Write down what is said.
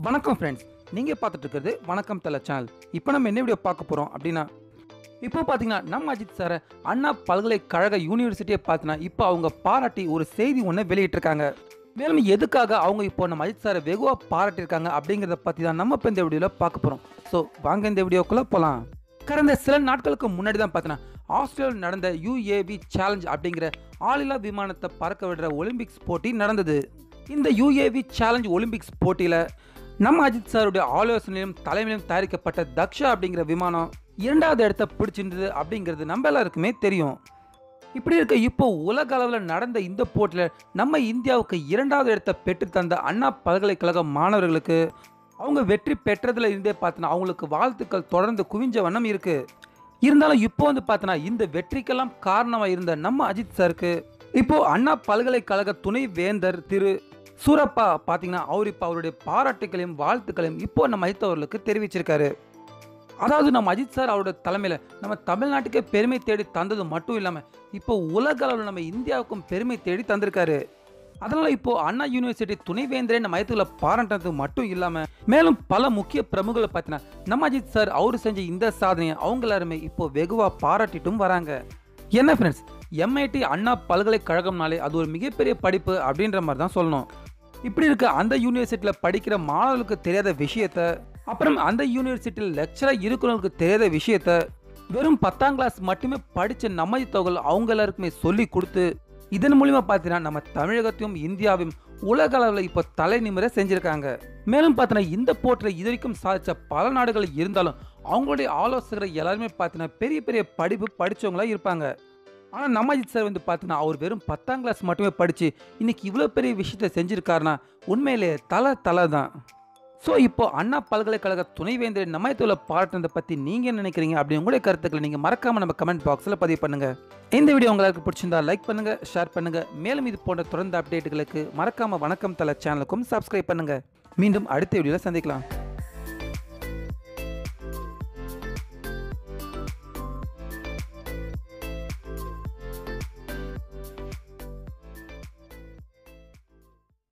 வணக்கம் ஃப்ரெண்ட்ஸ், நீங்கள் பார்த்துட்டு இருக்கிறது வணக்கம் தலை சேனல். இப்போ நம்ம என்ன வீடியோ பார்க்க போகிறோம் அப்படின்னா, இப்போ பார்த்தீங்கன்னா நம்ம அஜித் சாரை அண்ணா பல்கலைக்கழக யூனிவர்சிட்டியை பார்த்தீங்கன்னா இப்போ அவங்க பாராட்டி ஒரு செய்தி ஒன்று வெளியிட்டிருக்காங்க. மேலும் எதுக்காக அவங்க இப்போ நம்ம அஜித் சாரை வெகுவாக பாராட்டியிருக்காங்க அப்படிங்கிறத பற்றி தான் நம்ம இப்போ இந்த வீடியோவில் பார்க்க போகிறோம். ஸோ வாங்க இந்த வீடியோக்குள்ளே போகலாம். கடந்த சில நாட்களுக்கு முன்னாடி தான் பார்த்தீங்கன்னா ஆஸ்திரேலியாவில் நடந்த UAV சேலஞ்ச் அப்படிங்கிற ஆளில்லா விமானத்தை பறக்க விடுற ஒலிம்பிக்ஸ் போட்டி நடந்தது. இந்த UAV சேலஞ்ச் ஒலிம்பிக்ஸ் போட்டியில் நம்ம அஜித் சாருடைய ஆலோசனையிலும் தலைமையிலும் தயாரிக்கப்பட்ட தக்ஷா அப்படிங்கிற விமானம் 2வது இடத்தை பிடிச்சிருந்தது அப்படிங்கிறது நம்ம எல்லாருக்குமே தெரியும். இப்படி இருக்க இப்போ உலக அளவில் நடந்த இந்த போட்டியில் நம்ம இந்தியாவுக்கு 2வது இடத்தை பெற்று தந்த அண்ணா பல்கலைக்கழக மாணவர்களுக்கு அவங்க வெற்றி பெற்றதில் இருந்தே பார்த்தோன்னா அவங்களுக்கு வாழ்த்துக்கள் தொடர்ந்து குவிஞ்ச வண்ணம் இருக்கு. இருந்தாலும் இப்போ பார்த்தோன்னா இந்த வெற்றிக்கெல்லாம் காரணமாக இருந்த நம்ம அஜித் சாருக்கு இப்போ அண்ணா பல்கலைக்கழக துணை வேந்தர் திரு சூரப்பா பார்த்தீங்கன்னா அவருடைய பாராட்டுகளையும் வாழ்த்துக்களையும் இப்போ நம்ம அஜித் அவர்களுக்கு தெரிவிச்சிருக்காரு. அதாவது நம்ம அஜித் சார் அவரோட தலைமையில் நம்ம தமிழ்நாட்டுக்கே பெருமை தேடி தந்தது மட்டும் இல்லாமல் இப்போ உலக அளவில் நம்ம இந்தியாவுக்கும் பெருமை தேடி தந்திருக்காரு. அதனால் இப்போ அண்ணா யூனிவர்சிட்டி துணைவேந்தரே நம்ம அஜித்தில் பாராட்டுறது மட்டும் இல்லாமல் மேலும் பல முக்கிய பிரமுகளை பார்த்தீங்கன்னா நம்ம அஜித் சார் அவர் செஞ்ச இந்த சாதனையை அவங்க எல்லாருமே இப்போ வெகுவாக பாராட்டிட்டும் வராங்க. என்ன ஃப்ரெண்ட்ஸ், MIT அண்ணா பல்கலைக்கழகம்னாலே அது ஒரு மிகப்பெரிய படிப்பு அப்படின்ற மாதிரி தான் சொல்லணும். இப்படி இருக்க அந்த யூனிவர்சிட்டியில் படிக்கிற மாணவர்களுக்கு தெரியாத விஷயத்த, அப்புறம் அந்த யூனிவர்சிட்டியில் லெக்சராக இருக்கிறவங்களுக்கு தெரியாத விஷயத்த வெறும் 10ஆம் கிளாஸ் மட்டுமே படித்த நம்ம அஜித் அவர்கள் அவங்க எல்லாருக்குமே சொல்லி கொடுத்து இதன் மூலிமா பார்த்தீங்கன்னா நம்ம தமிழகத்தையும் இந்தியாவையும் உலக அளவில் இப்போ தலை நிமிர செஞ்சுருக்காங்க. மேலும் பார்த்தீங்கன்னா இந்த போட்டியில் இது வரைக்கும் சாதித்த பல நாடுகள் இருந்தாலும் அவங்களுடைய ஆலோசகரை எல்லாருமே பார்த்தீங்கன்னா பெரிய பெரிய படிப்பு படித்தவங்களா இருப்பாங்க. ஆனால் நம்ம அஜித் சார் பார்த்தீங்கன்னா அவர் வெறும் 10ஆம் கிளாஸ் மட்டுமே படித்து இன்னைக்கு இவ்வளோ பெரிய விஷயத்தை செஞ்சுருக்காருன்னா உண்மையிலே தலை தான். ஸோ இப்போ அண்ணா பல்கலைக்கழக துணைவேந்தர் நம்ம அஜித்தில் பாராட்டுறதை பற்றி நீங்கள் என்ன நினைக்கிறீங்க அப்படின்னு உங்களுடைய கருத்துக்களை நீங்கள் மறக்காமல் நம்ம கமெண்ட் பாக்ஸில் பதிவு பண்ணுங்கள். இந்த வீடியோ உங்களுக்கு பிடிச்சிருந்தா லைக் பண்ணுங்கள், ஷேர் பண்ணுங்கள். மேலும் இது போன்ற தொடர்ந்து அப்டேட்டுகளுக்கு மறக்காமல் வணக்கம் தலை சேனலுக்கும் சப்ஸ்கிரைப் பண்ணுங்கள். மீண்டும் அடுத்த வீடியோவில் சந்திக்கலாம்.